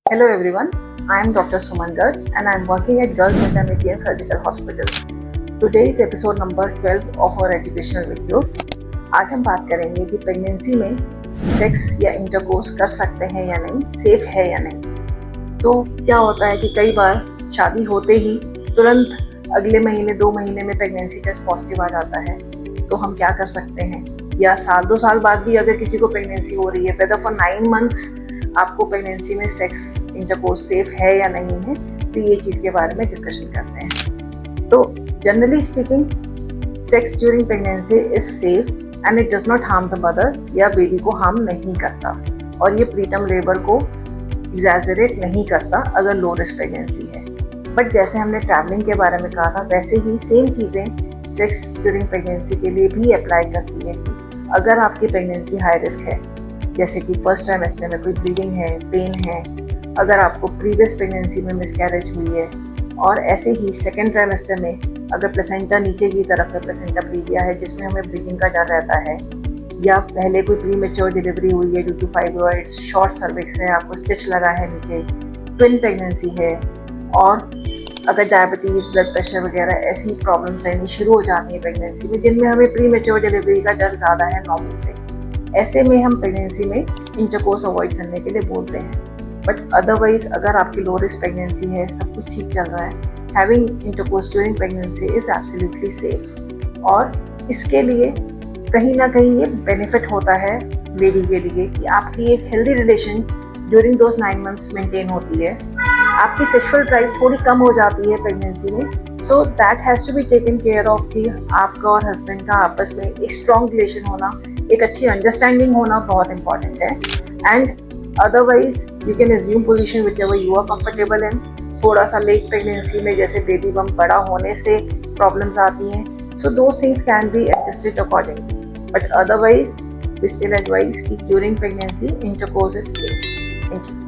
Hello everyone, I am Dr. Suman Garg and I am working at Garg Maternity and Surgical Hospital. Today is episode number 12 of our educational videos. आज हम बात करेंगे कि pregnancy में sex या intercourse कर सकते हैं या नहीं, सेफ है या नहीं। तो क्या होता है कि कई बार शादी होते ही तुरंत अगले महीने 2 महीने में प्रेगनेंसी टेस्ट पॉजिटिव आ जाता है, तो हम क्या कर सकते हैं? या साल 2 साल बाद भी अगर किसी को प्रेगनेंसी हो रही है, वेदर फॉर 9 मंथ्स आपको प्रेगनेंसी में सेक्स इंटरकोर्स सेफ है या नहीं है, तो ये चीज़ के बारे में डिस्कशन करते हैं। तो generally speaking sex during pregnancy is safe and it does not harm the mother या बेबी को हार्म नहीं करता, और ये प्रीटर्म लेबर को एग्जैजरेट नहीं करता अगर लो रिस्क प्रेगनेंसी है। बट जैसे हमने ट्रैवलिंग के बारे में कहा था, वैसे ही सेम चीज़ें सेक्स ड्यूरिंग प्रेगनेंसी के लिए भी अप्लाई करती है कि अगर आपकी प्रेगनेंसी हाई रिस्क है, जैसे कि फर्स्ट ट्राइमेस्टर में कोई ब्लीडिंग है, पेन है, अगर आपको प्रीवियस प्रेगनेंसी में मिसकैरेज हुई है, और ऐसे ही सेकेंड ट्राइमेस्टर में अगर प्लेसेंटा नीचे की तरफ है, प्लेसेंटा प्रीविया है जिसमें हमें ब्लीडिंग का डर रहता है, या पहले कोई प्री मेच्योर डिलीवरी हुई है due to fibroids, short cervix है, आपको स्टिच लगा है नीचे, ट्विन प्रेगनेंसी है, और अगर डायबिटीज़, ब्लड प्रेशर वगैरह ऐसी प्रॉब्लम्स रहनी शुरू हो जाती है प्रेगनेंसी में जिनमें हमें प्री मेच्योर डिलीवरी का डर ज़्यादा है नॉर्मल से, ऐसे में हम प्रेगनेंसी में इंटरकोर्स अवॉइड करने के लिए बोलते हैं। बट अदरवाइज अगर आपकी लो रिस्क प्रेगनेंसी है, सब कुछ ठीक चल रहा है, having intercourse during pregnancy is absolutely safe. और इसके लिए कहीं ना कहीं ये बेनिफिट होता है लेडी के लिए कि आपकी एक healthy relation during those 9 months maintain होती है, आपकी सेक्सुअल ड्राइव थोड़ी कम हो जाती है प्रेगनेंसी में, so that has to be taken care of कि आपका और हस्बैंड का आपस में एक स्ट्रॉन्ग रिलेशन होना, एक अच्छी अंडरस्टैंडिंग होना बहुत इंपॉर्टेंट है। And otherwise you can assume position whichever you are comfortable in. थोड़ा सा लेट प्रेगनेंसी में जैसे बेबी बम बड़ा होने से प्रॉब्लम्स आती हैं, so those things can be adjusted accordingly, but otherwise we still advise कि during pregnancy intercourse is safe. Thank you.